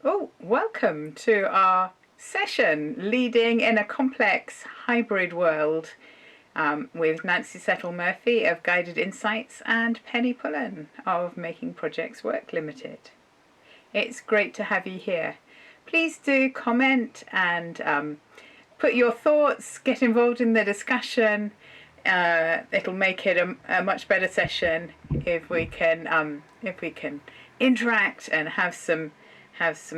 Oh, welcome to our session, Leading in a Complex Hybrid World, with Nancy Settle-Murphy of Guided Insights and Penny Pullen of Making Projects Work Limited. It's great to have you here. Please do comment and put your thoughts, get involved in the discussion. It'll make it a much better session if we can interact and have some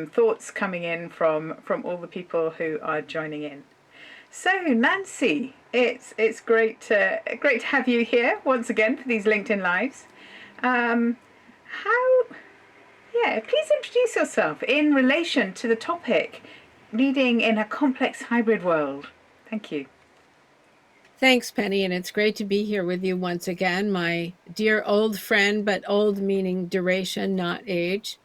thoughts coming in from all the people who are joining in. So Nancy, it's great to have you here once again for these LinkedIn Lives. Please introduce yourself in relation to the topic, leading in a complex hybrid world. Thank you. Thanks, Penny, and it's great to be here with you once again, my dear old friend, but old meaning duration, not age.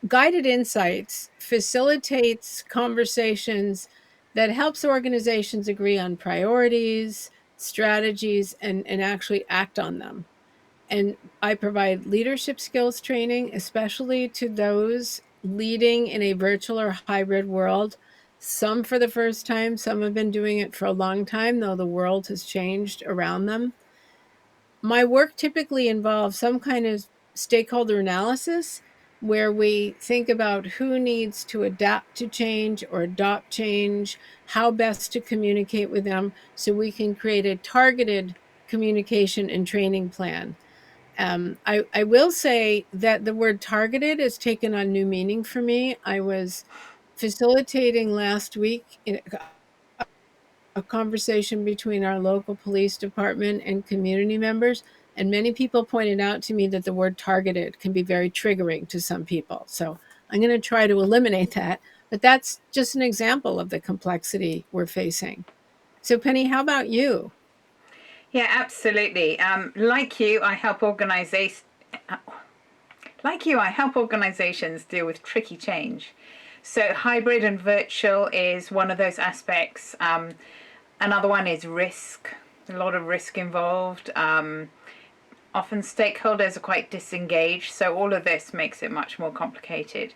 Guided Insights facilitates conversations that helps organizations agree on priorities, strategies, and actually act on them. And I provide leadership skills training, especially to those leading in a virtual or hybrid world. Some for the first time, some have been doing it for a long time, though the world has changed around them. My work typically involves some kind of stakeholder analysis where we think about who needs to adapt to change or adopt change, how best to communicate with them so we can create a targeted communication and training plan. I will say that the word targeted has taken on new meaning for me. I was facilitating last week in a conversation between our local police department and community members, and many people pointed out to me that the word targeted can be very triggering to some people. So I'm going to try to eliminate that, but that's just an example of the complexity we're facing. So, Penny, how about you? Yeah, absolutely. Like you, I help organizations deal with tricky change. So hybrid and virtual is one of those aspects. Another one is risk. A lot of risk involved. Often stakeholders are quite disengaged, so all of this makes it much more complicated.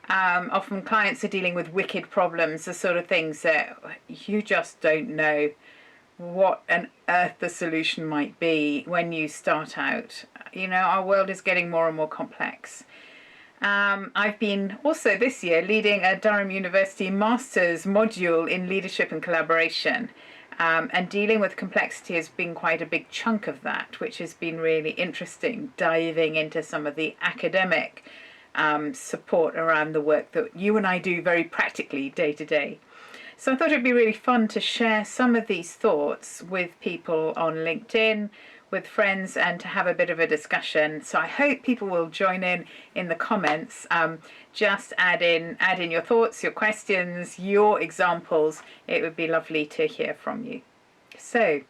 Often clients are dealing with wicked problems, the sort of things that you just don't know what on earth the solution might be when you start out. Our world is getting more and more complex. I've been also this year leading a Durham University Master's module in leadership and collaboration. And dealing with complexity has been quite a big chunk of that, which has been really interesting, diving into some of the academic support around the work that you and I do very practically day to day. So I thought it'd be really fun to share some of these thoughts with people on LinkedIn, with friends, and to have a bit of a discussion. So I hope people will join in the comments. Just add in your thoughts, your questions, your examples. It would be lovely to hear from you. So,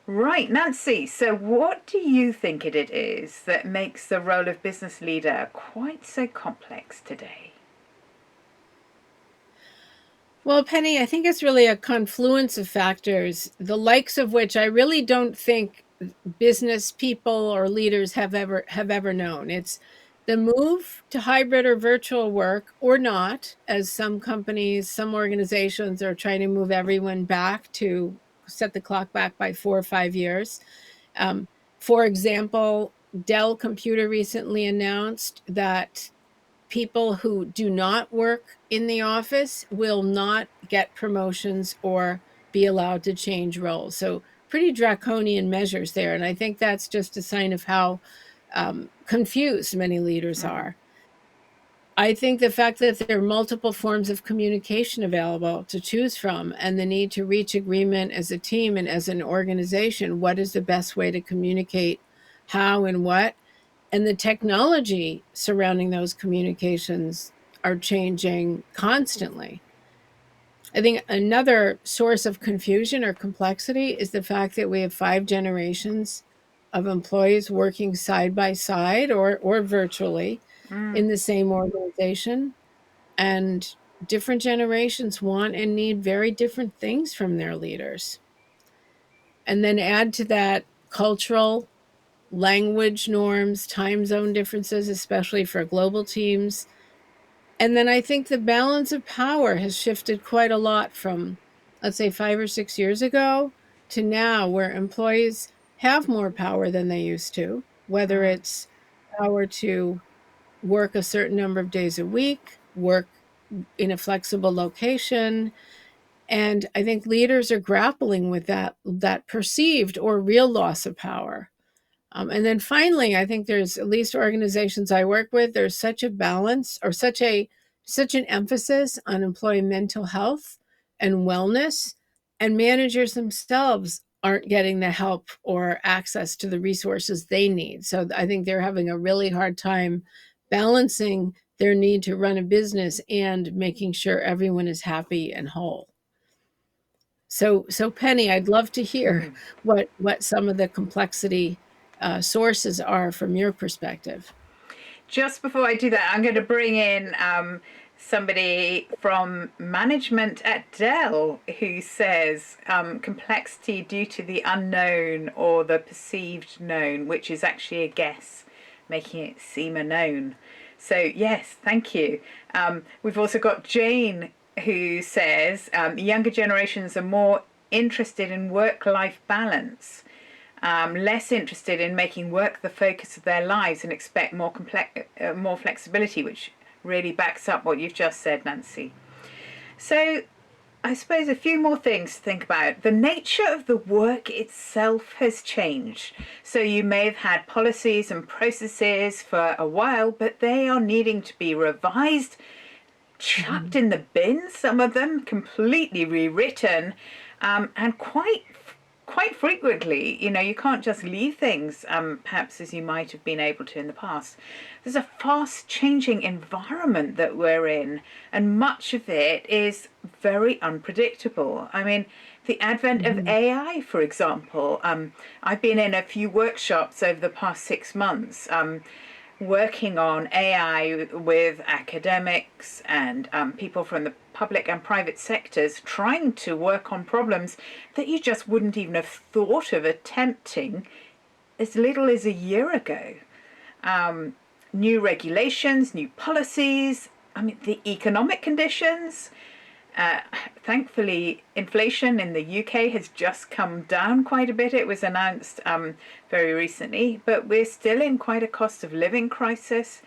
right, Nancy, so what do you think it is that makes the role of business leader quite so complex today? Well, Penny, I think it's really a confluence of factors, the likes of which I really don't think business people or leaders have ever known. It's the move to hybrid or virtual work or not, as some companies, some organizations are trying to move everyone back to set the clock back by 4 or 5 years. Um, for example, Dell Computer recently announced that people who do not work in the office will not get promotions or be allowed to change roles. So, pretty draconian measures there. And I think that's just a sign of how confused many leaders Mm. are. I think the fact that there are multiple forms of communication available to choose from and the need to reach agreement as a team and as an organization, what is the best way to communicate how and what, and the technology surrounding those communications are changing constantly. I think another source of confusion or complexity is the fact that we have 5 generations of employees working side by side or virtually Mm. in the same organization. And different generations want and need very different things from their leaders. And then add to that cultural language norms, time zone differences, especially for global teams, And then I think the balance of power has shifted quite a lot from, let's say, 5 or 6 years ago to now, where employees have more power than they used to, whether it's power to work a certain number of days a week, work in a flexible location. And I think leaders are grappling with that perceived or real loss of power. And then finally, I think there's, at least organizations I work with, there's such a balance, or such an emphasis on employee mental health and wellness, and managers themselves aren't getting the help or access to the resources they need. So I think they're having a really hard time balancing their need to run a business and making sure everyone is happy and whole. So Penny, I'd love to hear what some of the complexity sources are from your perspective. Just before I do that, I'm going to bring in somebody from management at Dell who says complexity due to the unknown or the perceived known, which is actually a guess, making it seem a known. So yes, thank you. We've also got Jane who says younger generations are more interested in work-life balance, less interested in making work the focus of their lives, and expect more flexibility, which really backs up what you've just said, Nancy. So I suppose a few more things to think about. The nature of the work itself has changed. So you may have had policies and processes for a while, but they are needing to be revised, chucked in the bin, some of them completely rewritten, and quite frequently, you can't just leave things perhaps as you might have been able to in the past. There's a fast changing environment that we're in, and much of it is very unpredictable. I mean, the advent of AI, for example. I've been in a few workshops over the past 6 months, working on AI with academics and people from the public and private sectors, trying to work on problems that you just wouldn't even have thought of attempting as little as a year ago. New regulations, new policies, I mean, the economic conditions. Thankfully, inflation in the UK has just come down quite a bit. It was announced very recently, but we're still in quite a cost of living crisis.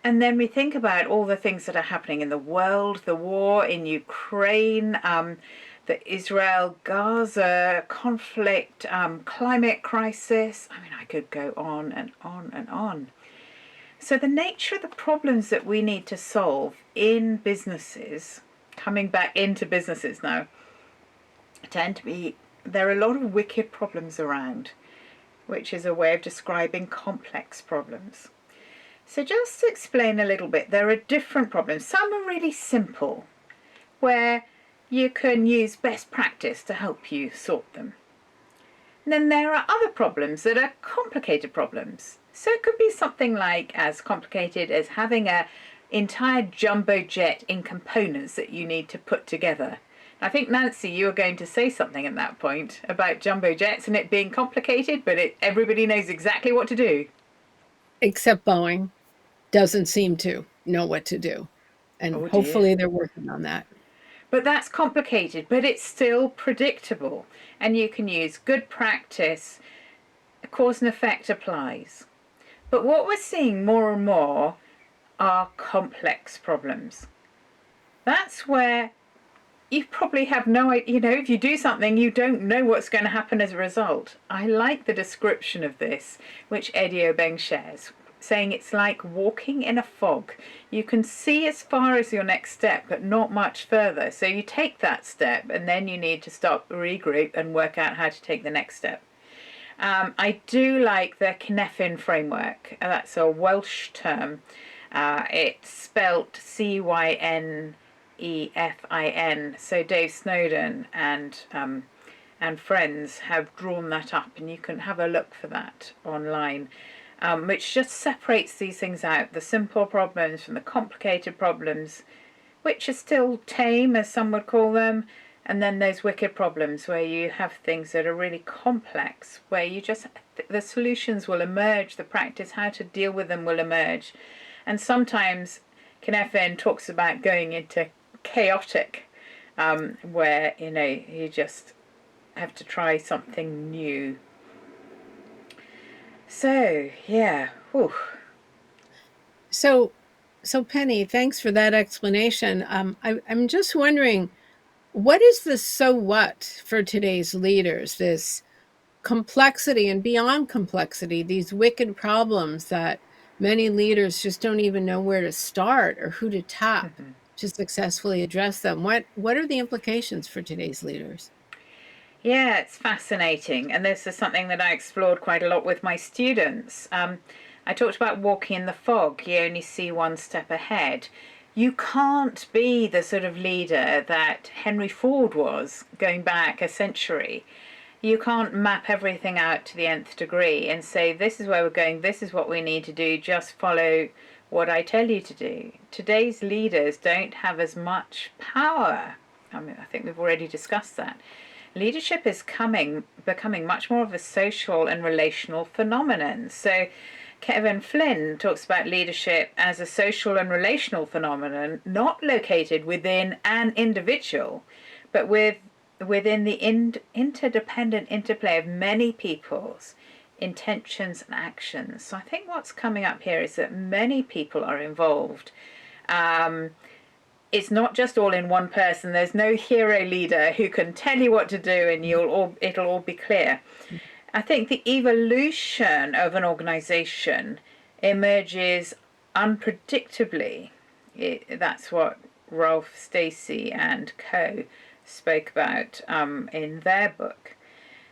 And then we think about all the things that are happening in the world, the war in Ukraine, the Israel-Gaza conflict, climate crisis. I mean, I could go on and on and on. So the nature of the problems that we need to solve in businesses, coming back into businesses now, there are a lot of wicked problems around, which is a way of describing complex problems. So just to explain a little bit, there are different problems. Some are really simple, where you can use best practice to help you sort them. And then there are other problems that are complicated problems. So it could be something like as complicated as having an entire jumbo jet in components that you need to put together. I think, Nancy, you were going to say something at that point about jumbo jets and it being complicated, but everybody knows exactly what to do. Except Boeing doesn't seem to know what to do. And Oh dear. hopefully they're working on that. But that's complicated, but it's still predictable. And you can use good practice. Cause and effect applies. But what we're seeing more and more are complex problems. That's where you probably have no idea, if you do something, you don't know what's going to happen as a result. I like the description of this, which Eddie Obeng shares, saying it's like walking in a fog. You can see as far as your next step, but not much further. So you take that step, and then you need to stop, regroup, and work out how to take the next step. I do like the Cynefin framework. That's a Welsh term. It's spelt Cynefin. So Dave Snowden and friends have drawn that up, and you can have a look for that online, which just separates these things out, the simple problems from the complicated problems, which are still tame, as some would call them, and then those wicked problems where you have things that are really complex, where the solutions will emerge, the practice, how to deal with them will emerge. And sometimes Cynefin talks about going into chaotic, where you just have to try something new. So yeah, whew. So, Penny, thanks for that explanation. I'm just wondering, what is the so what for today's leaders? This complexity and beyond complexity, these wicked problems that many leaders just don't even know where to start or who to tap to successfully address them. What are the implications for today's leaders? Yeah, it's fascinating, and this is something that I explored quite a lot with my students. I talked about walking in the fog. You only see one step ahead. You can't be the sort of leader that Henry Ford was going back a century. You can't map everything out to the nth degree and say, this is where we're going, this is what we need to do, just follow what I tell you to do. Today's leaders don't have as much power. I mean, I think we've already discussed that. Leadership is becoming much more of a social and relational phenomenon. So Kevin Flynn talks about leadership as a social and relational phenomenon, not located within an individual, but within the interdependent interplay of many people's intentions and actions. So I think what's coming up here is that many people are involved. It's not just all in one person. There's no hero leader who can tell you what to do and it'll all be clear. I think the evolution of an organization emerges unpredictably. That's what Rolf Stacey and co spoke about in their book.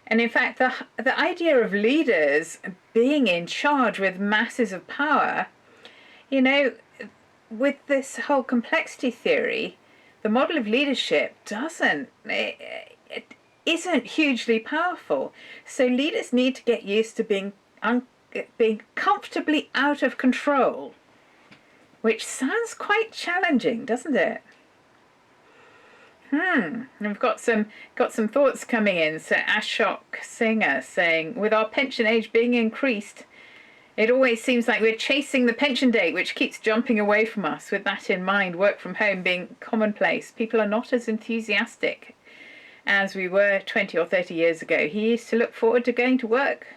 And in fact, the idea of leaders being in charge with masses of power, with this whole complexity theory, the model of leadership it isn't hugely powerful. So leaders need to get used to being comfortably out of control, which sounds quite challenging, doesn't it? We've got some thoughts coming in. So Ashok Singer saying, with our pension age being increased, it always seems like we're chasing the pension date, which keeps jumping away from us. With that in mind, work from home being commonplace, people are not as enthusiastic as we were 20 or 30 years ago. He used to look forward to going to work,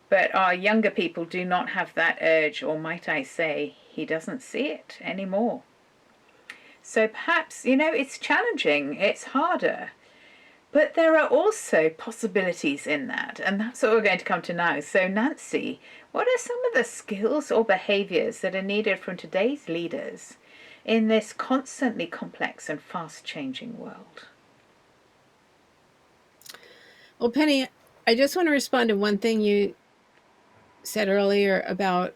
but our younger people do not have that urge, or might I say, he doesn't see it anymore. So perhaps, it's challenging, it's harder. But there are also possibilities in that, and that's what we're going to come to now. So Nancy, what are some of the skills or behaviours that are needed from today's leaders in this constantly complex and fast-changing world? Well, Penny, I just want to respond to one thing you said earlier about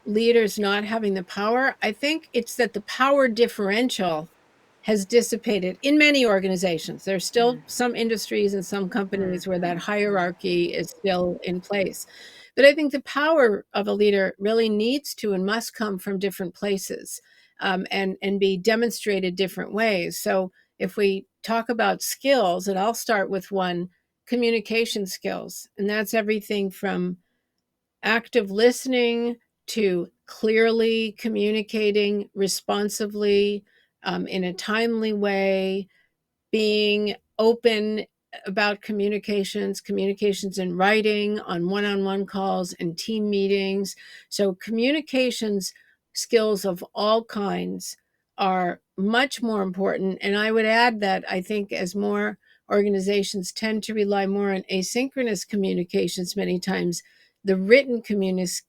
leaders not having the power. I think it's that the power differential has dissipated in many organizations. There's still some industries and some companies where that hierarchy is still in place. But I think the power of a leader really needs to and must come from different places, and be demonstrated different ways. So if we talk about skills, and I'll start with one, communication skills. And that's everything from active listening to clearly communicating responsively, in a timely way, being open about communications in writing, on one-on-one calls and team meetings. So communications skills of all kinds are much more important. And I would add that I think as more organizations tend to rely more on asynchronous communications, many times the written communication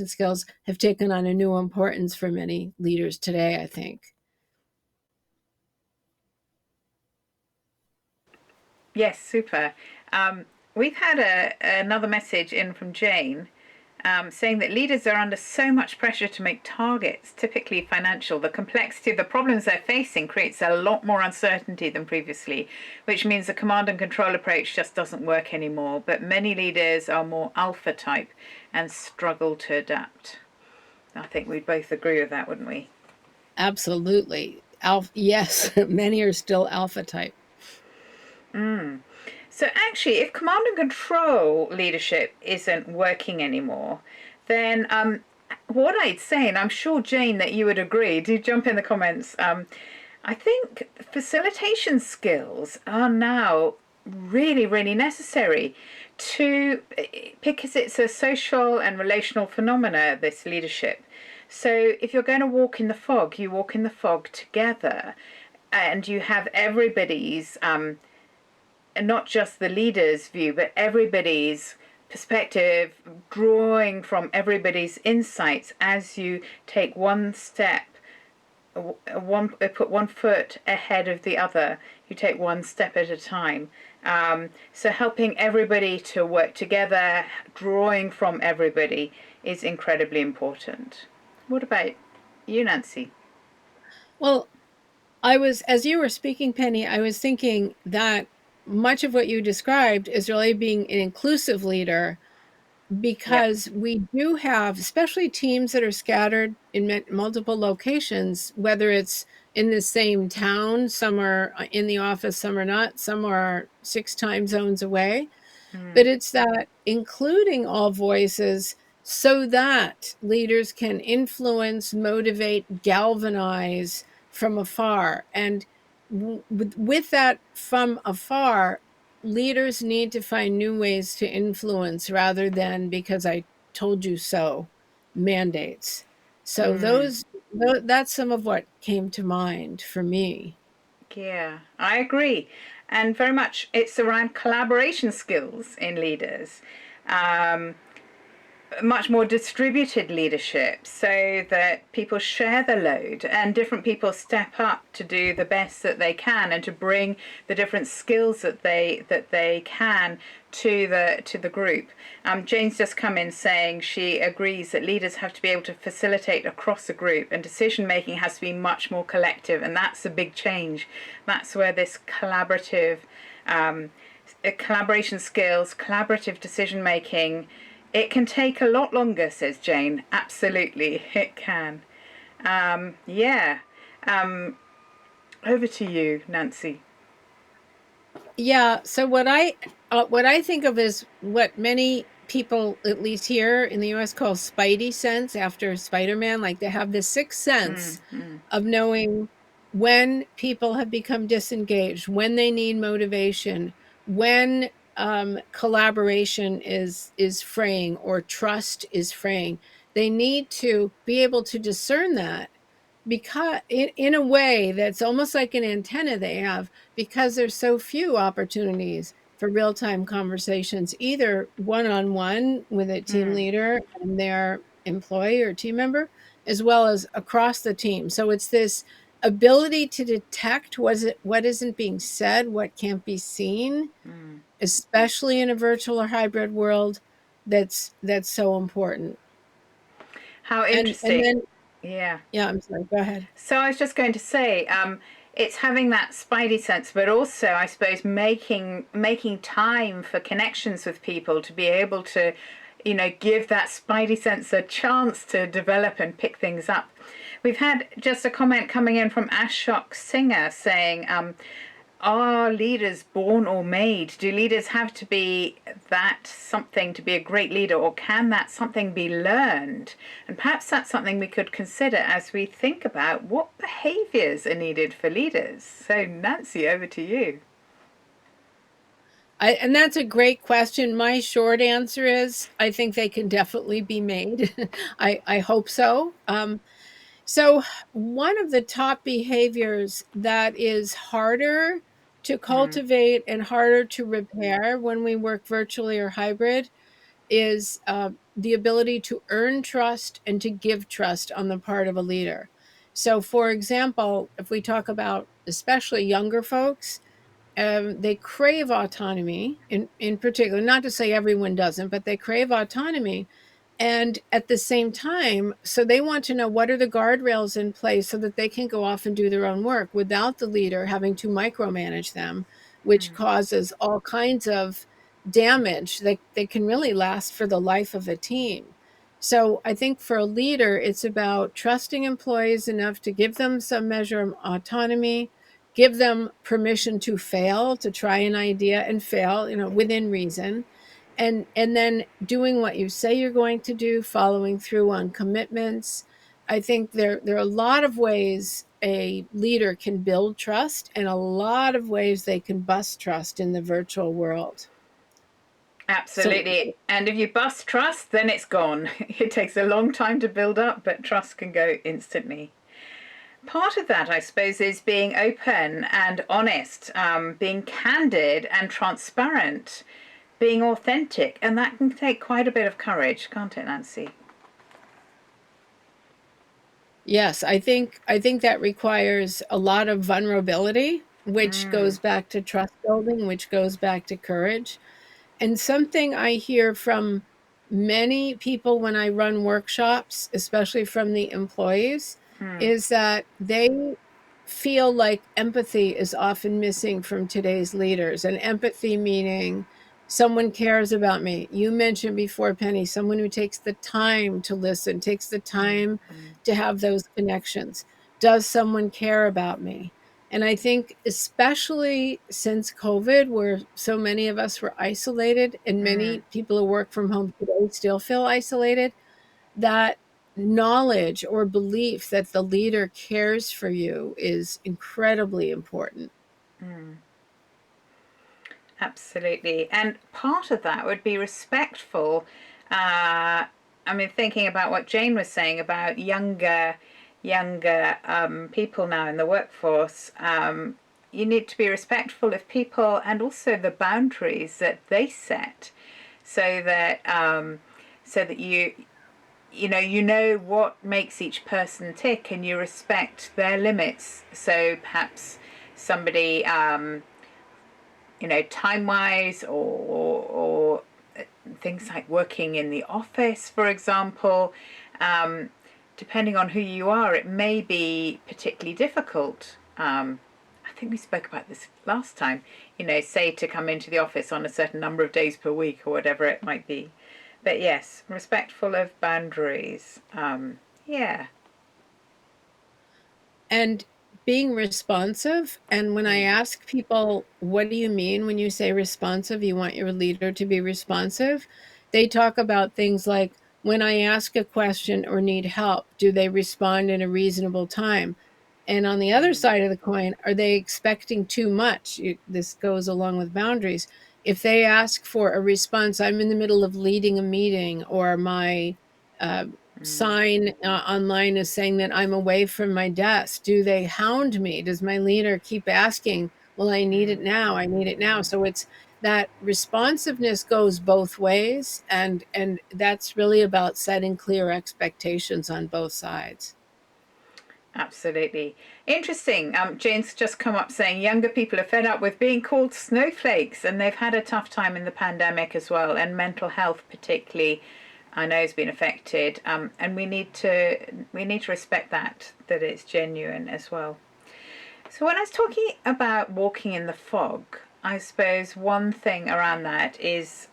skills have taken on a new importance for many leaders today, I think. Yes, super. We've had another message in from Jane, saying that leaders are under so much pressure to make targets, typically financial. The complexity of the problems they're facing creates a lot more uncertainty than previously, which means the command and control approach just doesn't work anymore. But many leaders are more alpha type and struggle to adapt. I think we'd both agree with that, wouldn't we? Absolutely. Yes, many are still alpha type. So actually, if command and control leadership isn't working anymore, then what I'd say, and I'm sure, Jane, that you would agree, do jump in the comments. I think facilitation skills are now really, really necessary to, because it's a social and relational phenomena, this leadership. So if you're going to walk in the fog, you walk in the fog together, and you have everybody's, and not just the leader's view, but everybody's perspective, drawing from everybody's insights as you take one step, put one foot ahead of the other. You take one step at a time. So helping everybody to work together, drawing from everybody, is incredibly important. What about you, Nancy? Well, as you were speaking, Penny, I was thinking that much of what you described is really being an inclusive leader, Yep. because we do have, especially teams that are scattered in multiple locations, whether it's in the same town, some are in the office, some are not, some are 6 time zones away. Mm, But it's that including all voices so that leaders can influence, motivate, galvanize from afar. And with that from afar, leaders need to find new ways to influence rather than because I told you so mandates. So mm. that's some of what came to mind for me. Yeah, I agree. And very much it's around collaboration skills in leaders. Um, Much more distributed leadership so that people share the load and different people step up to do the best that they can and to bring the different skills that they can to the group. Jane's just come in saying she agrees that leaders have to be able to facilitate across the group and decision making has to be much more collective, and that's a big change. That's where this um, collaboration skills, collaborative decision making, it can take a lot longer, says Jane. Absolutely, it can. Yeah. Um, Over to you, Nancy. Yeah, so what I think of is what many people, at least here in the US, call spidey sense after Spider-Man. Like they have this sixth sense Mm, mm, of knowing when people have become disengaged, when they need motivation, when collaboration is fraying or trust is fraying. They need to be able to discern that, because in a way that's almost like an antenna they have, because there's so few opportunities for real-time conversations, either one-on-one with a team mm, leader and their employee or team member, as well as across the team. So it's this ability to detect what isn't being said, what can't be seen, mm. especially in a virtual or hybrid world, that's so important. How And interesting. then, Yeah. yeah, I'm sorry, go ahead. So I was just going to say, it's having that spidey sense, but also, I suppose, making time for connections with people to be able to, give that spidey sense a chance to develop and pick things up. We've had just a comment coming in from Ashok Singer saying, are leaders born or made? Do leaders have to be that something to be a great leader, or can that something be learned? And perhaps that's something we could consider as we think about what behaviors are needed for leaders. So, Nancy, over to you. And that's a great question. My short answer is I think they can definitely be made. I hope so. So, one of the top behaviors that is harder to Mm, cultivate and harder to repair when we work virtually or hybrid is the ability to earn trust and to give trust on the part of a leader. So, for example, if we talk about especially younger folks, they crave autonomy in particular, not to say everyone doesn't, but they crave autonomy. And at the same time, so they want to know what are the guardrails in place so that they can go off and do their own work without the leader having to micromanage them, which mm, causes all kinds of damage that they can really last for the life of a team. So I think for a leader, it's about trusting employees enough to give them some measure of autonomy, give them permission to fail, to try an idea and fail, within reason, and then doing what you say you're going to do, following through on commitments. I think there are a lot of ways a leader can build trust and a lot of ways they can bust trust in the virtual world. So Absolutely. And if you bust trust, then it's gone. It takes a long time to build up, but trust can go instantly. Part of that, I suppose, is being open and honest, being candid and transparent, being authentic. And that can take quite a bit of courage, can't it, Nancy? yes, I think that requires a lot of vulnerability, which Mm, goes back to trust building, which goes back to courage. And something I hear from many people when I run workshops, especially from the employees, mm, is that they feel like empathy is often missing from today's leaders. And empathy meaning someone cares about me. You mentioned before, Penny, someone who takes the time to listen, takes the mm, time mm, to have those connections. Does someone care about me? And I think, especially since COVID, where so many of us were isolated and mm. many people who work from home today still feel isolated, that knowledge or belief that the leader cares for you is incredibly important. Absolutely. And part of that would be respectful. I mean, thinking about what Jane was saying about younger people now in the workforce, you need to be respectful of people and also the boundaries that they set, so that you know what makes each person tick and you respect their limits. So perhaps somebody time wise, or things like working in the office, for example. Um, Depending on who you are, it may be particularly difficult. I think we spoke about this last time, say to come into the office on a certain number of days per week or whatever it might be. But yes, respectful of boundaries. Yeah. And being responsive. And when I Mm, ask people, what do you mean when you say responsive? You want your leader to be responsive? They talk about things like, when I ask a question or need help, do they respond in a reasonable time? And on the other mm, side of the coin, are they expecting too much? This goes along with boundaries. If they ask for a response, I'm in the middle of leading a meeting, or my uh, mm, sign online is saying that I'm away from my desk. Do they hound me? Does my leader keep asking, well, I need it mm. now. I need it now. So it's that responsiveness goes both ways. And that's really about setting clear expectations on both sides. Absolutely. Interesting. Jane's just come up saying younger people are fed up with being called snowflakes, and they've had a tough time in the pandemic as well, and mental health particularly, I know, has been affected. And we need to respect that it's genuine as well. So when I was talking about walking in the fog, I suppose one thing around that is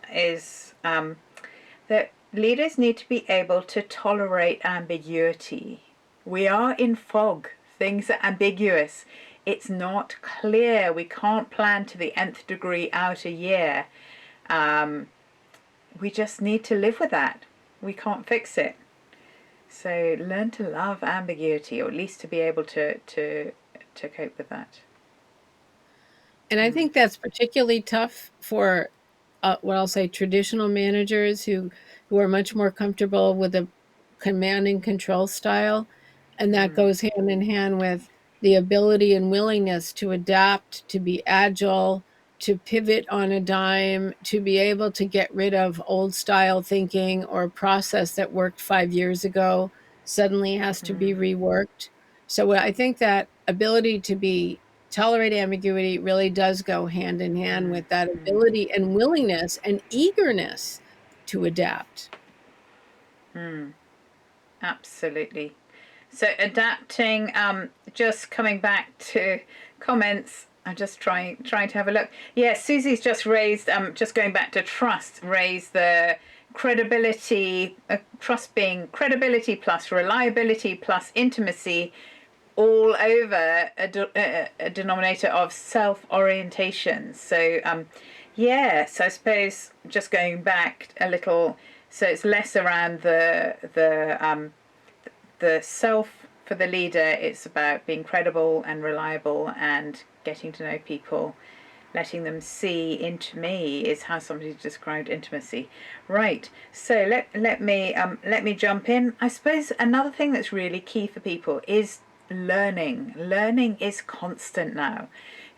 that leaders need to be able to tolerate ambiguity. We are in fog. Things are ambiguous. It's not clear. We can't plan to the nth degree out a year. Um, we just need to live with that. We can't fix it. So learn to love ambiguity, or at least to be able to cope with that. And I Mm, think that's particularly tough for what I'll say traditional managers who are much more comfortable with a command and control style, and that mm, goes hand in hand with the ability and willingness to adapt, to be agile, to pivot on a dime, to be able to get rid of old style thinking or a process that worked 5 years ago suddenly has to be mm, reworked. So I think that ability to be tolerate ambiguity really does go hand in hand mm, with that mm, ability and willingness and eagerness to adapt. mm. Absolutely. So adapting, just coming back to comments. I'm just trying to have a look. Yeah, Susie's just raised. Just going back to trust, raised the credibility. Trust being credibility plus reliability plus intimacy, all over a denominator of self orientation. So Yes, I suppose just going back a little, so it's less around the self for the leader. It's about being credible and reliable and getting to know people, letting them see into me is how somebody described intimacy. Right. So let me jump in. I suppose another thing that's really key for people is learning. Learning is constant now.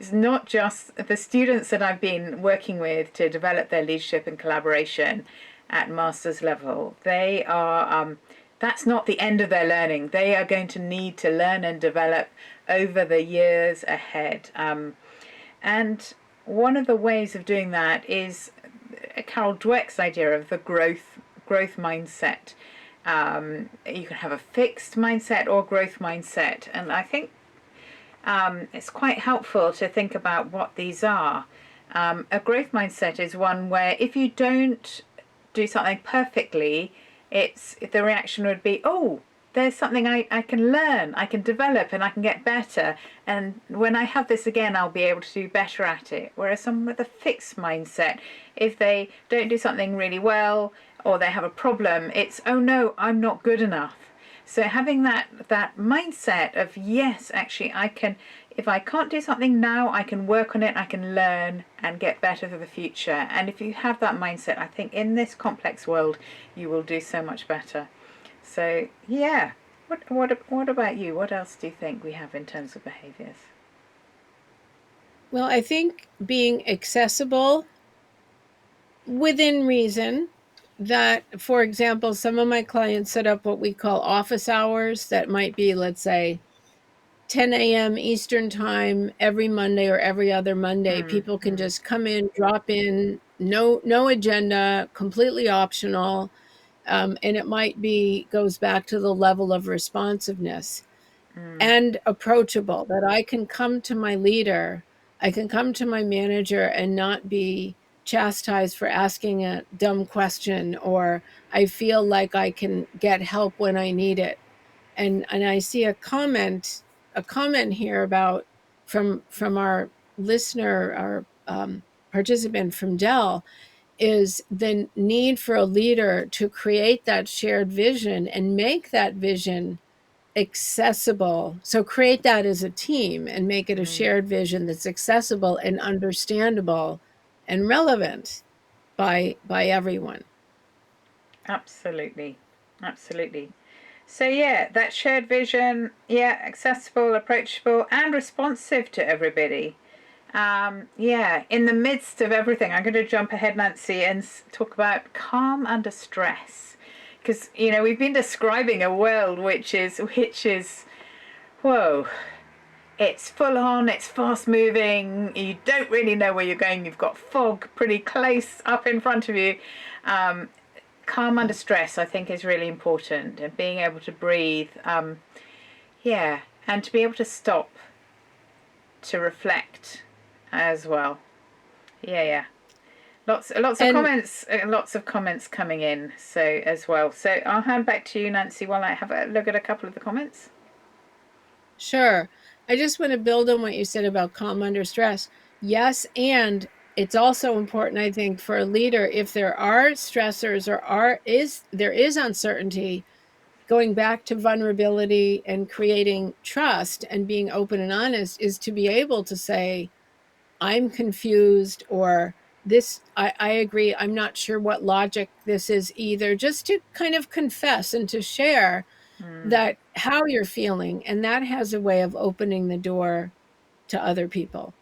It's not just the students that I've been working with to develop their leadership and collaboration at master's level. They are that's not the end of their learning. They are going to need to learn and develop over the years ahead. And one of the ways of doing that is Carol Dweck's idea of the growth mindset. You can have a fixed mindset or growth mindset, and I think it's quite helpful to think about what these are. A growth mindset is one where if you don't do something perfectly, it's the reaction would be, oh, there's something I can learn, I can develop, and I can get better. And when I have this again, I'll be able to do better at it. Whereas someone with a fixed mindset, if they don't do something really well or they have a problem, it's, oh no, I'm not good enough. So having that mindset of, yes, actually I can, if I can't do something now, I can work on it, I can learn and get better for the future. And if you have that mindset, I think in this complex world, you will do so much better. So yeah, what about you? What else do you think we have in terms of behaviors? Well, I think being accessible within reason, that, for example, some of my clients set up what we call office hours that might be, let's say, 10 a.m. Eastern time every Monday or every other Monday. People can Mm, just come in, drop in, no agenda, completely optional. And it might be, goes back to the level of responsiveness mm, and approachable, that I can come to my leader, I can come to my manager and not be chastised for asking a dumb question, or I feel like I can get help when I need it. And I see a comment here about, from our listener, our participant from Dell, is the need for a leader to create that shared vision and make that vision accessible. So create that as a team and make it a mm. shared vision that's accessible and understandable and relevant by everyone. Absolutely, absolutely. So yeah, that shared vision, yeah, accessible, approachable, and responsive to everybody. Yeah, in the midst of everything, I'm going to jump ahead, Nancy, and talk about calm under stress, because we've been describing a world which is whoa. It's full on, it's fast moving, you don't really know where you're going, you've got fog pretty close up in front of you. Um, Calm under stress, I think, is really important, and being able to breathe, yeah, and to be able to stop to reflect as well. Yeah, yeah. Lots of And comments, lots of comments coming in. So as well. So I'll hand back to you, Nancy, while I have a look at a couple of the comments. sure, I just want to build on what you said about calm under stress. Yes, and it's also important, I think, for a leader, if there are stressors or there is uncertainty, going back to vulnerability and creating trust and being open and honest, is to be able to say, I'm confused, or this, I agree, I'm not sure what logic this is either, just to kind of confess and to share Mm. that how you're feeling. And that has a way of opening the door to other people.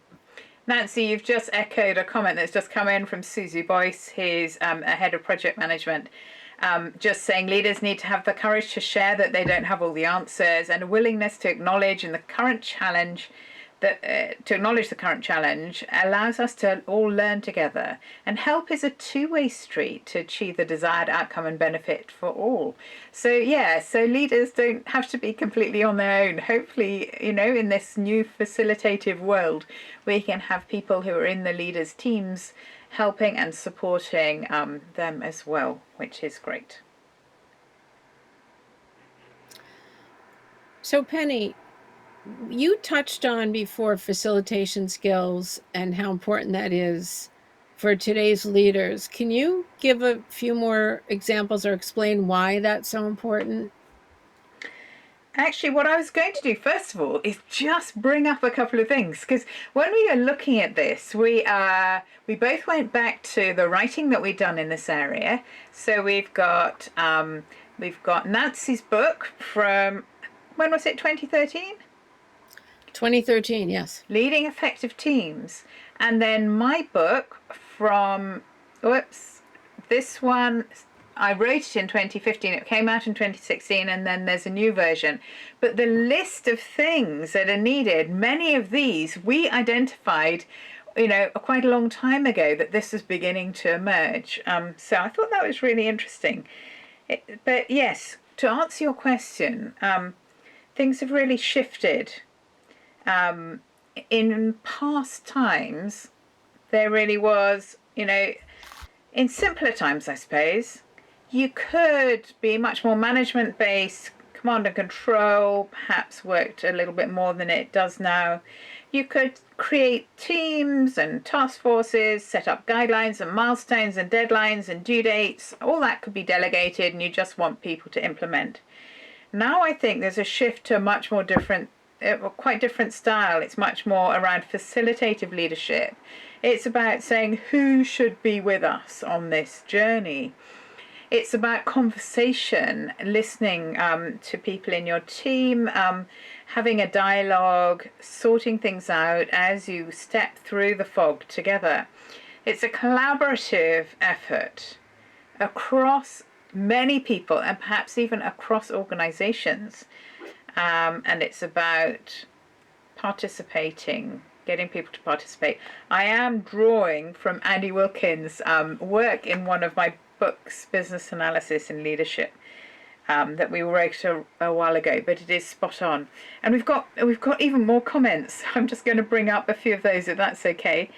Nancy, you've just echoed a comment that's just come in from Susie Boyce, who's a head of project management. Just saying leaders need to have the courage to share that they don't have all the answers, and a willingness to acknowledge in the current challenge to acknowledge the current challenge allows us to all learn together. And help is a two-way street to achieve the desired outcome and benefit for all. So yeah, so leaders don't have to be completely on their own. Hopefully, in this new facilitative world, we can have people who are in the leaders' teams helping and supporting them as well, which is great. So, Penny, you touched on before facilitation skills and how important that is for today's leaders. Can you give a few more examples or explain why that's so important? Actually, what I was going to do first of all is just bring up a couple of things, because when we were looking at this, we both went back to the writing that we'd done in this area. So we've got Nancy's book from, when was it, 2013? 2013, yes. Leading Effective Teams. And then my book from, whoops, this one, I wrote it in 2015, it came out in 2016, and then there's a new version. But the list of things that are needed, many of these we identified, quite a long time ago that this was beginning to emerge. So I thought that was really interesting. But yes, to answer your question, things have really shifted. In past times, there really was, in simpler times, I suppose, you could be much more management based, command and control, perhaps worked a little bit more than it does now. You could create teams and task forces, set up guidelines and milestones and deadlines and due dates. All that could be delegated, and you just want people to implement. Now I think there's a shift to a much more different, quite different style. It's much more around facilitative leadership. It's about saying who should be with us on this journey. It's about conversation, listening to people in your team, having a dialogue, sorting things out as you step through the fog together. It's a collaborative effort across many people and perhaps even across organizations. And it's about participating, getting people to participate. I am drawing from Andy Wilkins' work in one of my books, Business Analysis and Leadership, that we wrote a while ago, but it is spot on. And we've got even more comments. I'm just going to bring up a few of those, if that's okay.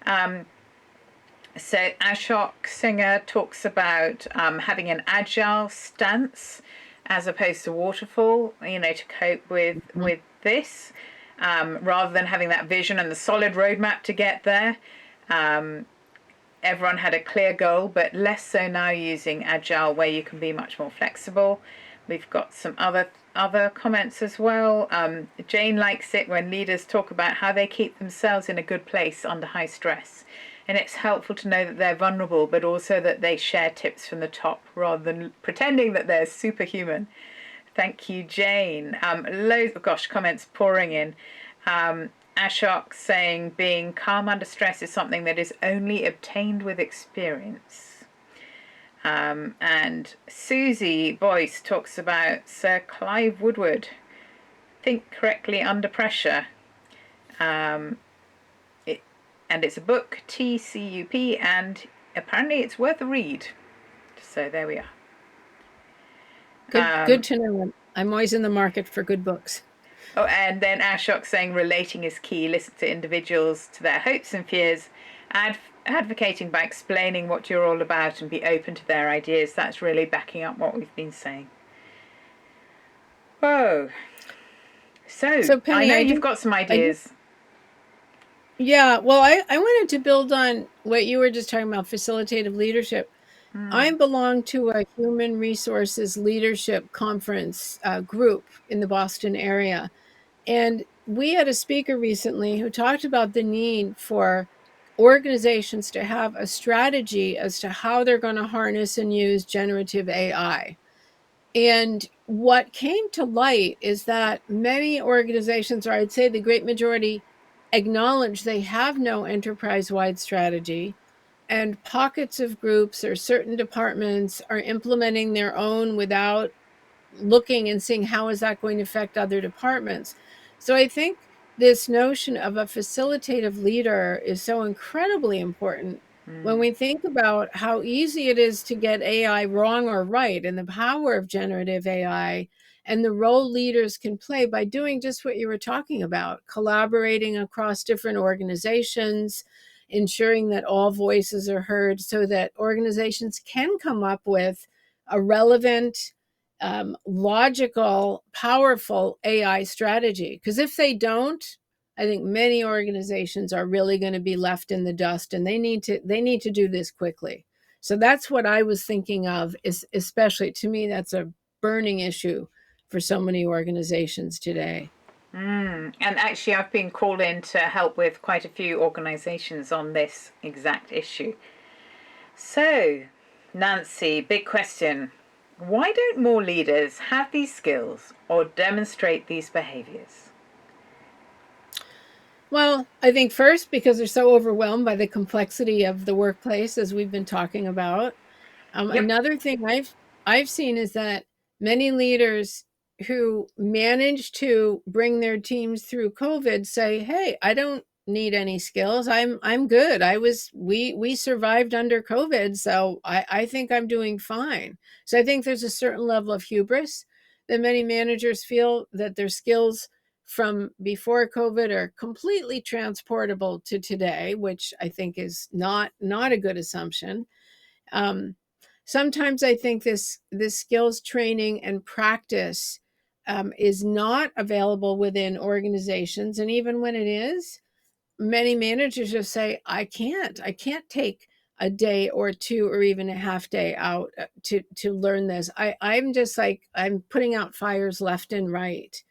So Ashok Singer talks about having an agile stance as opposed to waterfall, to cope with this, rather than having that vision and the solid roadmap to get there. Everyone had a clear goal, but less so now using agile, where you can be much more flexible. We've got some other comments as well. Jane likes it when leaders talk about how they keep themselves in a good place under high stress. And it's helpful to know that they're vulnerable, but also that they share tips from the top rather than pretending that they're superhuman. Thank you, Jane. Loads of comments pouring in. Ashok saying being calm under stress is something that is only obtained with experience. And Susie Boyce talks about Sir Clive Woodward. Think correctly under pressure. And it's a book, TCUP, and apparently it's worth a read. So there we are. Good to know. I'm always in the market for good books. Oh, and then Ashok saying relating is key. Listen to individuals, to their hopes and fears, advocating by explaining what you're all about and be open to their ideas. That's really backing up what we've been saying. Whoa. So Penny, I know you've got some ideas. Yeah, well, I wanted to build on what you were just talking about, facilitative leadership. I belong to a human resources leadership conference group in the Boston area. And we had a speaker recently who talked about the need for organizations to have a strategy as to how they're going to harness and use generative AI. And what came to light is that many organizations, or I'd say the great majority, acknowledge they have no enterprise-wide strategy, and pockets of groups or certain departments are implementing their own without looking and seeing how is that going to affect other departments. So I think this notion of a facilitative leader is so incredibly important when we think about how easy it is to get AI wrong or right, and the power of generative AI and the role leaders can play by doing just what you were talking about, collaborating across different organizations, ensuring that all voices are heard so that organizations can come up with a relevant, logical, powerful AI strategy. Because if they don't, I think many organizations are really going to be left in the dust, and they need to do this quickly. So that's what I was thinking of, is especially to me that's a burning issue for so many organizations today. And actually, I've been called in to help with quite a few organisations on this exact issue. So, Nancy, big question. Why don't more leaders have these skills or demonstrate these behaviours? Well, I think first because they're so overwhelmed by the complexity of the workplace, as we've been talking about. Yep. Another thing I've seen is that many leaders who manage to bring their teams through COVID say, "Hey, I don't need any skills. I'm good. We survived under COVID, so I think I'm doing fine." So I think there's a certain level of hubris that many managers feel that their skills from before COVID are completely transportable to today, which I think is not a good assumption. um, Sometimes I think this skills training and practice is not available within organizations, and even when it is, many managers just say, I can't take a day or two or even a half day out to learn this. I'm just like, I'm putting out fires left and right.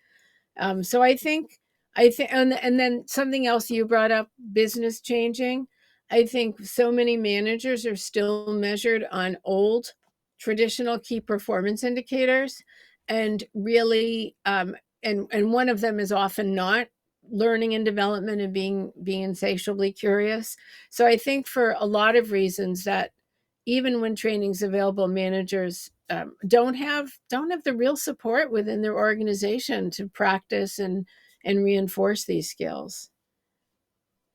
So I think, and then something else you brought up, business changing. I think so many managers are still measured on old, traditional key performance indicators, and really, and one of them is often not learning and development and being insatiably curious. So I think for a lot of reasons that even when training's available, managers don't have the real support within their organization to practice and reinforce these skills.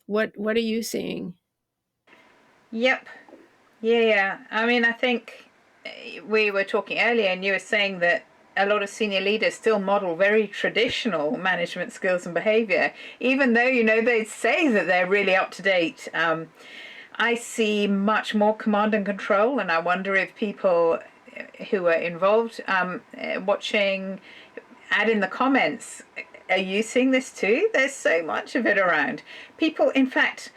What are you seeing? Yep. Yeah. I mean, I think we were talking earlier, and you were saying that a lot of senior leaders still model very traditional management skills and behavior, even though, they say that they're really up to date. I see much more command and control, and I wonder if people who are involved watching, add in the comments, are you seeing this too? There's so much of it around. People, in fact,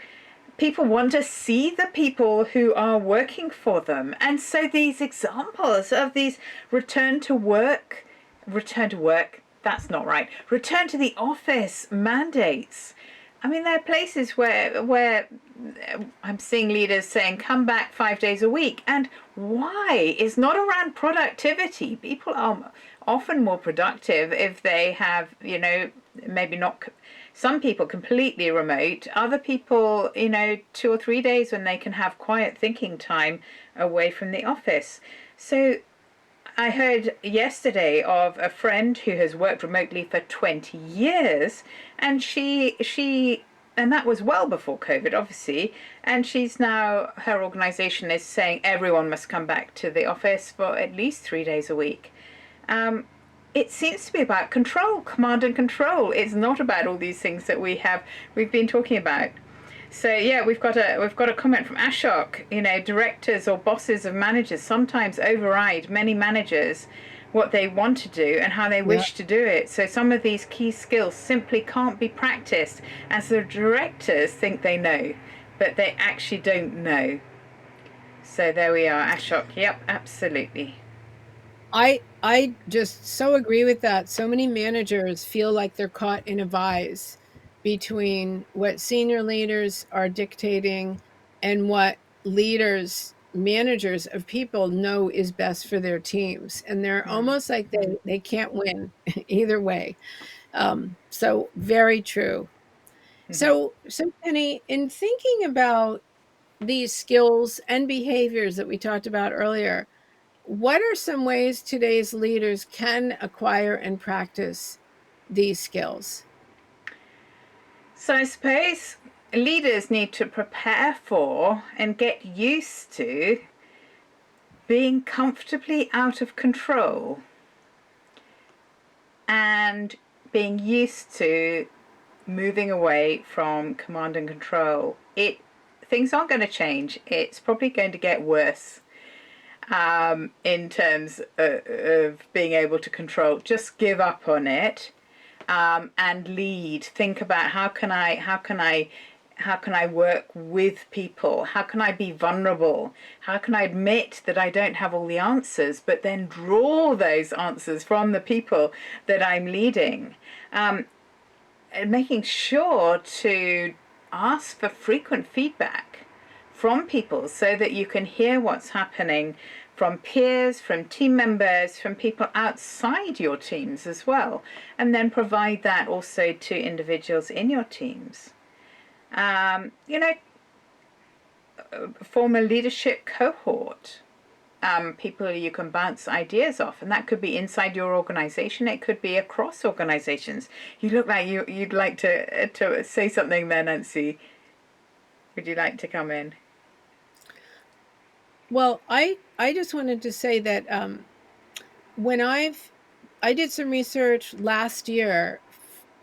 people want to see the people who are working for them. And so these examples of these return to work, that's not right, return to the office mandates. I mean, there are places where I'm seeing leaders saying, come back 5 days a week. And why? It's not around productivity. People are often more productive if they have, maybe not, some people completely remote, other people, 2 or 3 days when they can have quiet thinking time away from the office. So I heard yesterday of a friend who has worked remotely for 20 years, and and that was well before COVID, obviously, and her organization is saying everyone must come back to the office for at least 3 days a week. It seems to be about control, command and control. It's not about all these things that we've been talking about. So yeah, we've got a comment from Ashok. Directors or bosses of managers sometimes override many managers what they want to do and how they Yeah. wish to do it. So some of these key skills simply can't be practiced as the directors think they know, but they actually don't know. So there we are, Ashok. Yep, absolutely. I just so agree with that. So many managers feel like they're caught in a vise between what senior leaders are dictating and what managers of people know is best for their teams. And they're almost like they can't win either way. So very true. So Penny, in thinking about these skills and behaviors that we talked about earlier, what are some ways today's leaders can acquire and practice these skills? So I suppose leaders need to prepare for and get used to being comfortably out of control and being used to moving away from command and control. Things aren't going to change. It's probably going to get worse in terms of being able to control. Just give up on it. and lead. Think about how can I work with people? How can I be vulnerable? How can I admit that I don't have all the answers, but then draw those answers from the people that I'm leading? And making sure to ask for frequent feedback from people so that you can hear what's happening from peers, from team members, from people outside your teams as well, and then provide that also to individuals in your teams. You know, form a leadership cohort, people you can bounce ideas off, and that could be inside your organization. It could be across organizations. You look like you'd like to say something there, Nancy. Would you like to come in? Well, I just wanted to say that when I did some research last year.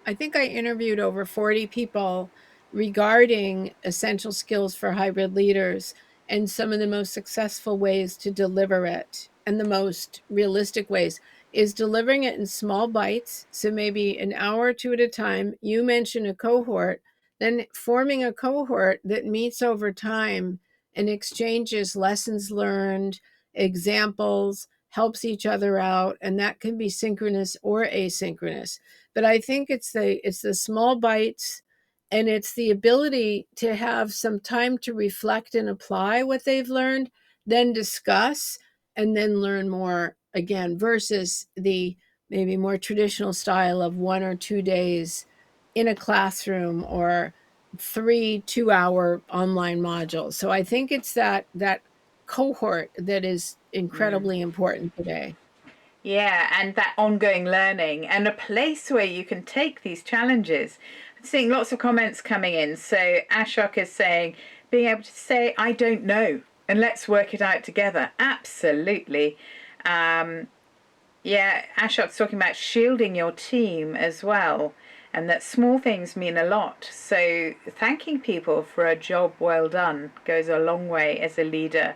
I think I interviewed over 40 people regarding essential skills for hybrid leaders and some of the most successful ways to deliver it, and the most realistic ways is delivering it in small bites. So maybe an hour or two at a time. You mentioned a cohort, then forming a cohort that meets over time and exchanges lessons learned, examples, helps each other out, and that can be synchronous or asynchronous. But I think it's the small bites, and it's the ability to have some time to reflect and apply what they've learned, then discuss, and then learn more again, versus the maybe more traditional style of 1 or 2 days in a classroom, or 3 2-hour online modules. So I think it's that cohort that is Mm. incredibly important today. Yeah, and that ongoing learning and a place where you can take these challenges. I'm seeing lots of comments coming in. So Ashok is saying, being able to say, I don't know, and let's work it out together. Absolutely. Um, yeah, Ashok's talking about shielding your team as well, and that small things mean a lot. So thanking people for a job well done goes a long way as a leader,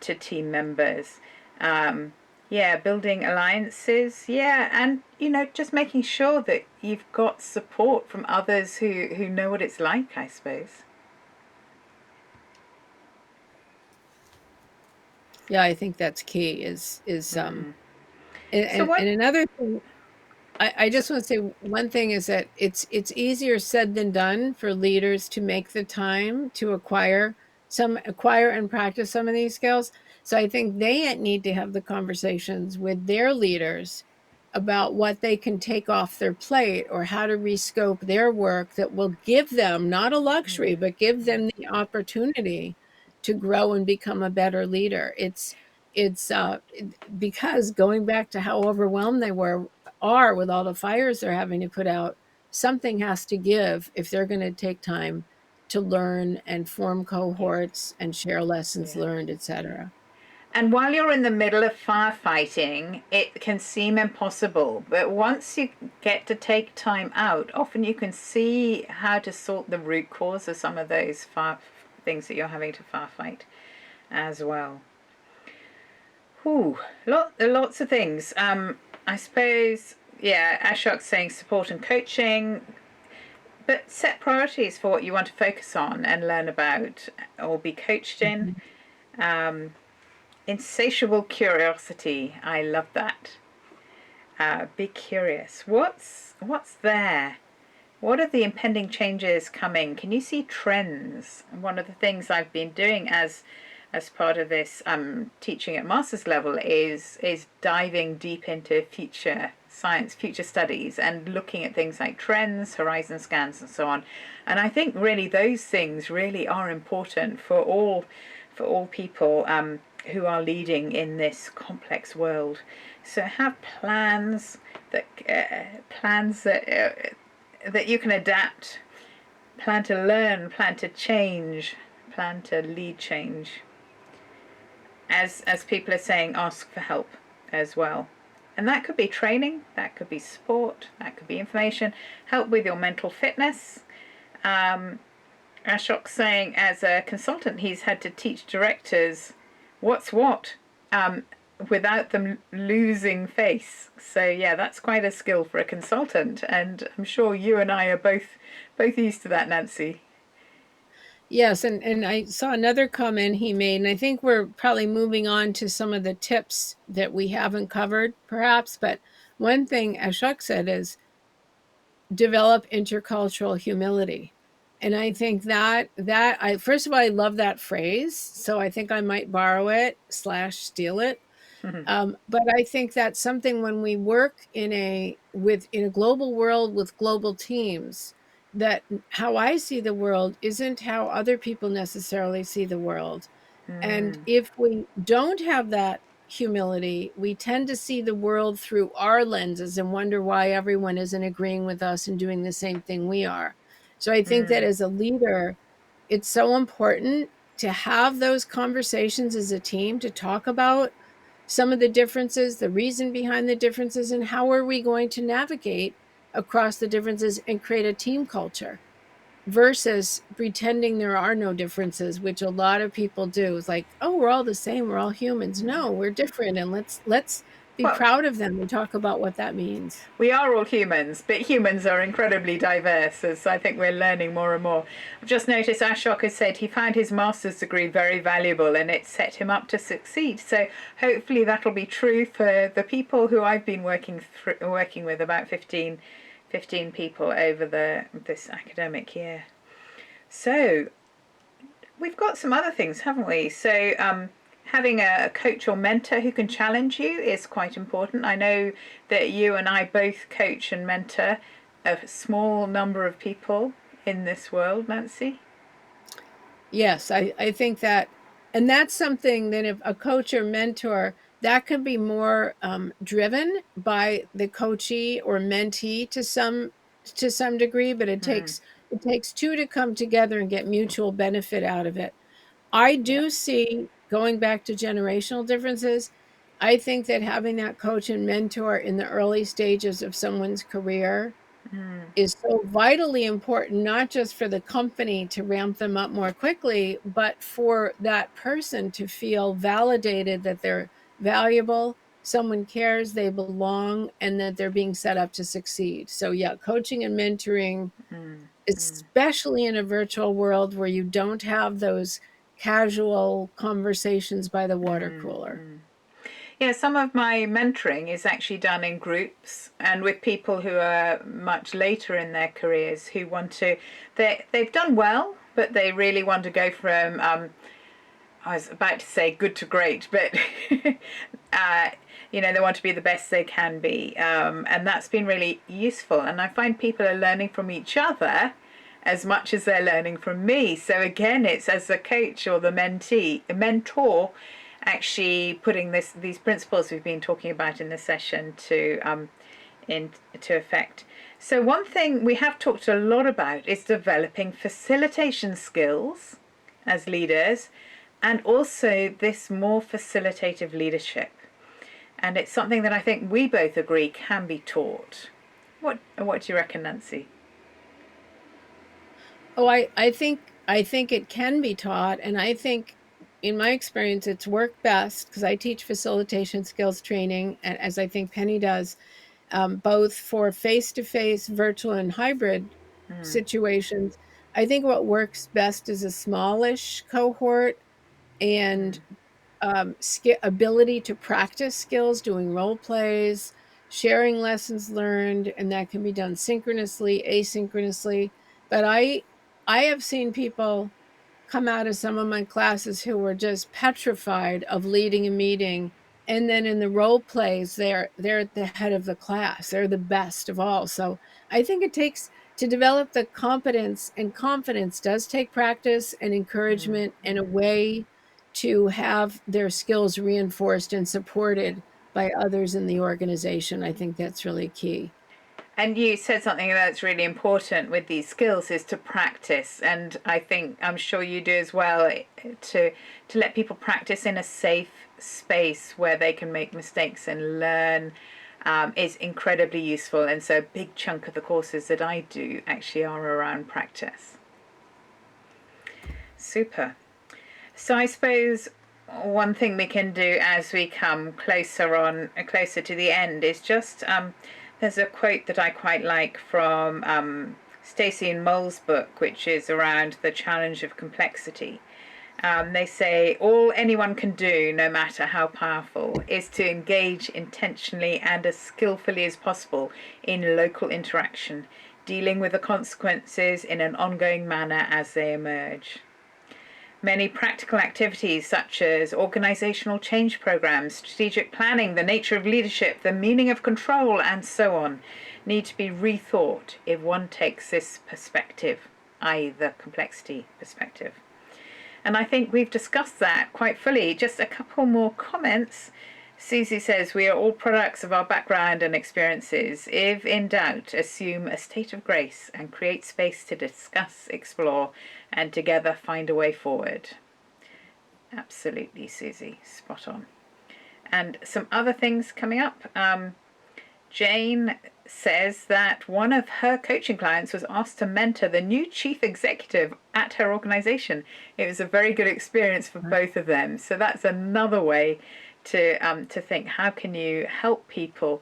to team members. Yeah, building alliances. Yeah, and just making sure that you've got support from others who know what it's like, I suppose. Yeah, I think that's key. Is Mm. So and what? another thing, I So, just want to say one thing is that it's easier said than done for leaders to make the time to acquire and practice some of these skills. So I think they need to have the conversations with their leaders about what they can take off their plate, or how to rescope their work that will give them not a luxury, but give them the opportunity to grow and become a better leader. Because going back to how overwhelmed they are with all the fires they're having to put out, something has to give if they're going to take time to learn and form yeah, cohorts and share lessons yeah. learned, etc. And while you're in the middle of firefighting, it can seem impossible. But once you get to take time out, often you can see how to sort the root cause of some of those things that you're having to firefight as well. Ooh, lots of things. I suppose, yeah, Ashok's saying support and coaching, but set priorities for what you want to focus on and learn about or be coached in. Mhm. Um, Insatiable curiosity. I love that. Be curious. What's there? What are the impending changes coming? Can you see trends? And one of the things I've been doing as part of this teaching at master's level is diving deep into future science, future studies, and looking at things like trends, horizon scans, and so on. And I think really those things really are important for all people who are leading in this complex world. So have plans that you can adapt, plan to learn, plan to change, plan to lead change. As people are saying, ask for help as well. And that could be training, that could be support, that could be information, help with your mental fitness. Ashok's saying as a consultant he's had to teach directors what's what. without them losing face. So yeah, that's quite a skill for a consultant, and I'm sure you and I are both used to that, Nancy. Yes, and I saw another comment he made, and I think we're probably moving on to some of the tips that we haven't covered, perhaps. But one thing Ashok said is develop intercultural humility. And I think that I first of all, I love that phrase. So I think I might borrow it slash steal it. But I think that's something when we work in a global world with global teams, that how I see the world isn't how other people necessarily see the world. And if we don't have that humility, we tend to see the world through our lenses and wonder why everyone isn't agreeing with us and doing the same thing we are. So I think that as a leader, it's so important to have those conversations as a team to talk about some of the differences, the reason behind the differences, and how are we going to navigate across the differences and create a team culture versus pretending there are no differences, which a lot of people do. It's like, oh, we're all the same, we're all humans. No, we're different, and let's be Well, proud of them and talk about what that means. we are all humans, but humans are incredibly diverse, as I think we're learning more and more. I've just noticed Ashok has said he found his master's degree very valuable and it set him up to succeed. So hopefully that'll be true for the people who I've been working with, about 15 people over this academic year. So we've got some other things, haven't we? So having a coach or mentor who can challenge you is quite important. I know that you and I both coach and mentor a small number of people in this world, Nancy. Yes, I think that, and that's something that if a coach or mentor, that can be more driven by the coachee or mentee to some degree, but it takes two to come together and get mutual benefit out of it. I Yeah. do see, going back to generational differences, I think that having that coach and mentor in the early stages of someone's career is so vitally important, not just for the company to ramp them up more quickly, but for that person to feel validated that they're valuable, someone cares, they belong, and that they're being set up to succeed. So, yeah, coaching and mentoring, especially in a virtual world where you don't have those casual conversations by the water cooler. Yeah, some of my mentoring is actually done in groups and with people who are much later in their careers who want to, they've done well, but they really want to go from, I was about to say good to great, but they want to be the best they can be. And that's been really useful. And I find people are learning from each other as much as they're learning from me. So again, it's as a coach or the mentor, actually putting these principles we've been talking about in this session into effect. So one thing we have talked a lot about is developing facilitation skills as leaders, and also this more facilitative leadership. And it's something that I think we both agree can be taught. What do you reckon, Nancy? Oh, I think it can be taught, and I think in my experience it's worked best because I teach facilitation skills training, and as I think Penny does, both for face-to-face, virtual, and hybrid situations. I think what works best is a smallish cohort and ability to practice skills, doing role plays, sharing lessons learned, and that can be done synchronously, asynchronously. But I have seen people come out of some of my classes who were just petrified of leading a meeting, and then in the role plays they're at the head of the class, they're the best of all. So I think it takes to develop the competence, and confidence does take practice and encouragement and a way to have their skills reinforced and supported by others in the organization. I think that's really key. And you said something that's really important with these skills is to practice, and I think I'm sure you do as well, to let people practice in a safe space where they can make mistakes and learn is incredibly useful. And so a big chunk of the courses that I do actually are around practice. Super. So I suppose one thing we can do as we come closer to the end is just there's a quote that I quite like from Stacey and Moll's book, which is around the challenge of complexity. They say all anyone can do, no matter how powerful, is to engage intentionally and as skillfully as possible in local interaction, dealing with the consequences in an ongoing manner as they emerge. Many practical activities such as organizational change programs, strategic planning, the nature of leadership, the meaning of control, and so on, need to be rethought if one takes this perspective, i.e. the complexity perspective. And I think we've discussed that quite fully. Just a couple more comments. Susie says, we are all products of our background and experiences. If in doubt, assume a state of grace and create space to discuss, explore, and together find a way forward. Absolutely, Susie. Spot on. And some other things coming up. Jane says that one of her coaching clients was asked to mentor the new chief executive at her organization. It was a very good experience for both of them. So that's another way to think, how can you help people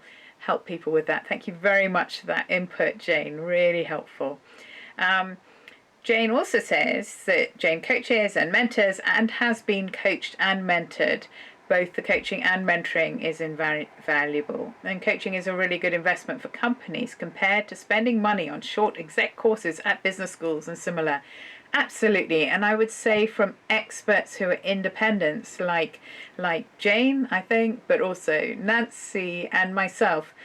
with that. Thank you very much for that input, Jane. Really helpful. Jane also says that Jane coaches and mentors and has been coached and mentored. Both the coaching and mentoring is invaluable. And coaching is a really good investment for companies compared to spending money on short exec courses at business schools and similar. Absolutely. And I would say from experts who are independents like Jane, I think, but also Nancy and myself,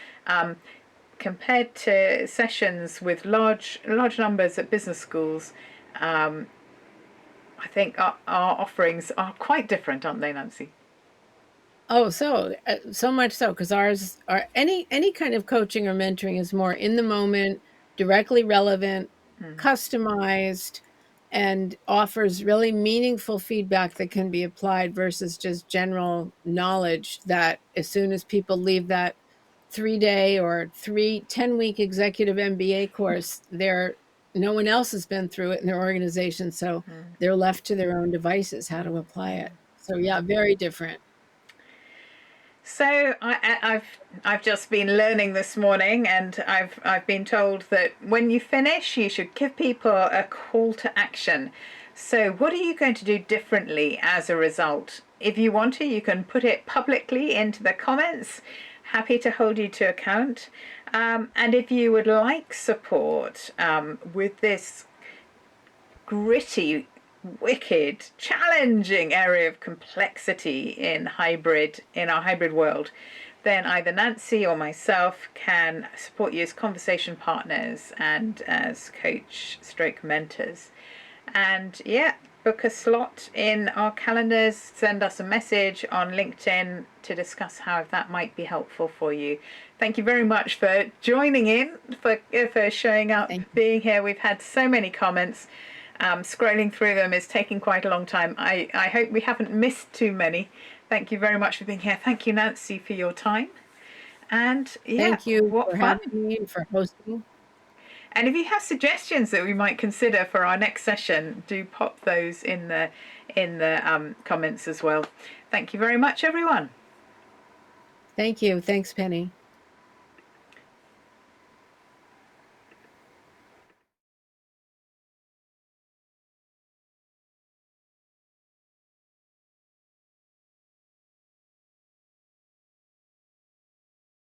compared to sessions with large numbers at business schools, I think our offerings are quite different, aren't they, Nancy? Oh, so much so, because any kind of coaching or mentoring is more in the moment, directly relevant, customized, and offers really meaningful feedback that can be applied versus just general knowledge that as soon as people leave that 3-day or 10-week executive MBA course, no one else has been through it in their organization, so they're left to their own devices how to apply it. So yeah, very different. So I've just been learning this morning, and I've been told that when you finish, you should give people a call to action. So what are you going to do differently as a result? If you want to, you can put it publicly into the comments. Happy to hold you to account. And if you would like support with this gritty, wicked, challenging area of complexity in our hybrid world, then either Nancy or myself can support you as conversation partners and as coach/ mentors. And yeah, book a slot in our calendars, send us a message on LinkedIn to discuss how that might be helpful for you. Thank you very much for joining in, for showing up, being here. We've had so many comments. Scrolling through them is taking quite a long time. I hope we haven't missed too many. Thank you very much for being here. Thank you, Nancy, for your time. And yeah, thank you what for fun. having me and for hosting. And if you have suggestions that we might consider for our next session, do pop those in the comments as well. Thank you very much, everyone. Thank you. Thanks, Penny.